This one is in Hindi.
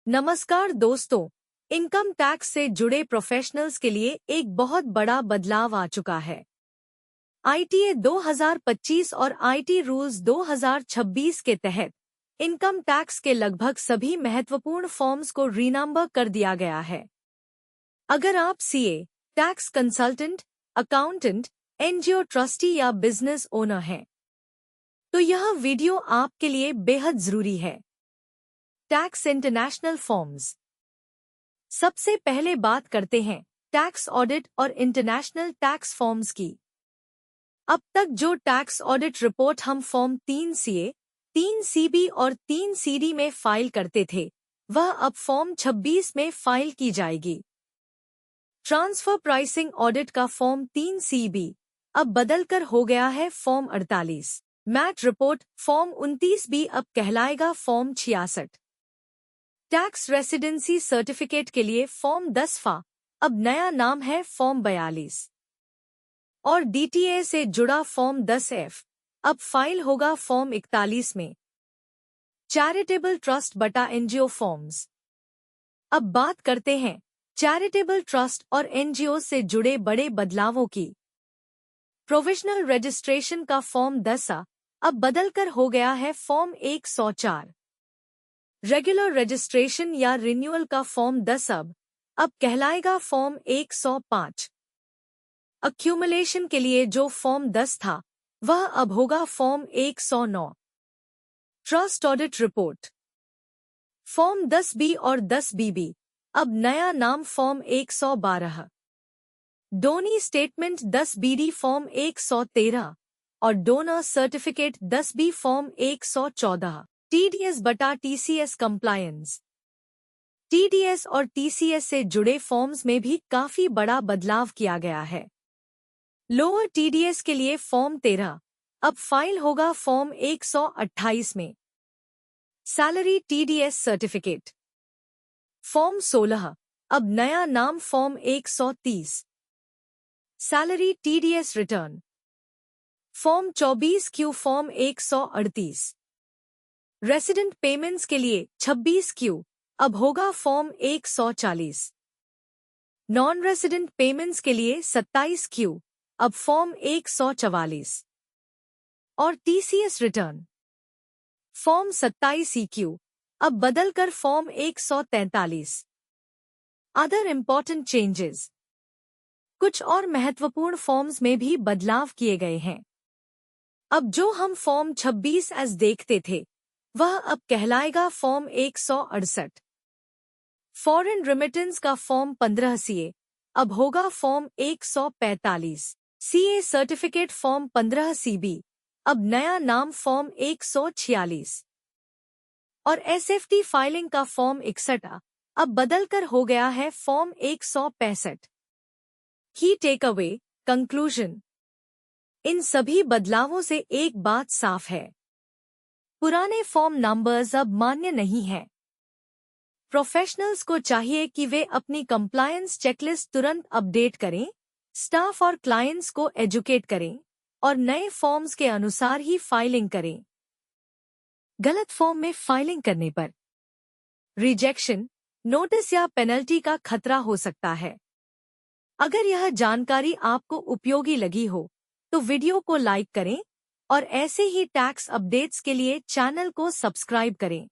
नमस्कार दोस्तों, इनकम टैक्स से जुड़े प्रोफेशनल्स के लिए एक बहुत बड़ा बदलाव आ चुका है। आईटीए 2025 और आईटी रूल्स 2026 के तहत इनकम टैक्स के लगभग सभी महत्वपूर्ण फॉर्म्स को रीनंबर कर दिया गया है। अगर आप CA, tax consultant, accountant, NGO trustee या बिजनेस ओनर हैं, तो यह वीडियो आपके लिए बेहद जरूरी है। Tax international forms. सबसे पहले बात करते हैं टैक्स ऑडिट और इंटरनेशनल टैक्स फॉर्म्स की। अब तक जो टैक्स ऑडिट रिपोर्ट हम फॉर्म 3CA, 3CB और 3CD में फाइल करते थे, वह अब फॉर्म 26 में फाइल की जाएगी। ट्रांसफर प्राइसिंग ऑडिट का फॉर्म 3CB अब बदलकर हो गया है form 48। Mat report form 29B अब कहलाएगा फॉर्म 66। टैक्स रेसिडेंसी सर्टिफिकेट के लिए फॉर्म 10 अब नया नाम है फॉर्म 42 और डीटीए से जुड़ा फॉर्म 10F अब फाइल होगा फॉर्म 41 में। चैरिटेबल ट्रस्ट बटा एनजीओ फॉर्म्स। अब बात करते हैं चैरिटेबल ट्रस्ट और एनजीओ से जुड़े बड़े बदलावों की। प्रोविजनल रजिस्ट्रेशन का फॉर्म 10A अब बदलकर हो गया है फॉर्म 104। रेगुलर रजिस्ट्रेशन या रिन्यूअल का फॉर्म 10 अब कहलाएगा फॉर्म 105। अक्यूमुलेशन के लिए जो फॉर्म 10 था, वह अब होगा form 109। Trust audit report form 10B और 10BB अब नया नाम form 112। Downey statement 10BD form 113 और donor certificate 10B form 114। TDS बटा टीसीएस कंप्लायंस। टीडीएस और टीसीएस से जुड़े फॉर्म्स में भी काफी बड़ा बदलाव किया गया है। लोअर टीडीएस के लिए फॉर्म 13 अब फाइल होगा फॉर्म 128 में। सैलरी टीडीएस सर्टिफिकेट फॉर्म 16 अब नया नाम form 130। Salary TDS return form 24Q form 138। Resident payments के लिए 26Q अब होगा फॉर्म 140। नॉन रेसिडेंट पेमेंट्स के लिए 27Q अब फॉर्म 144 और टीसीएस रिटर्न फॉर्म 27EQ अब बदलकर फॉर्म 143। Other important changes. कुछ और महत्वपूर्ण फॉर्म्स में भी बदलाव किए गए हैं। अब जो हम फॉर्म 26 देखते थे, वह अब कहलाएगा फॉर्म 168। फॉरेन रिमिटेंस का फॉर्म 15CA अब होगा form 145। CA certificate form 15CB अब नया नाम फॉर्म 146 और एसएफटी फाइलिंग का फॉर्म 61 अब बदलकर हो गया है फॉर्म 165। की टेक अवे कंक्लूजन। इन सभी बदलावों से एक बात साफ है, पुराने फॉर्म नंबर्स अब मान्य नहीं हैं। प्रोफेशनल्स को चाहिए कि वे अपनी कंप्लायंस चेकलिस्ट तुरंत अपडेट करें, स्टाफ और क्लाइंट्स को एजुकेट करें और नए फॉर्म्स के अनुसार ही फाइलिंग करें। गलत फॉर्म में फाइलिंग करने पर रिजेक्शन, नोटिस या पेनल्टी का खतरा हो सकता है। अगर यह जानकारी आपको उपयोगी लगी हो, तो वीडियो को लाइक करें और ऐसे ही टैक्स अपडेट्स के लिए चैनल को सब्सक्राइब करें।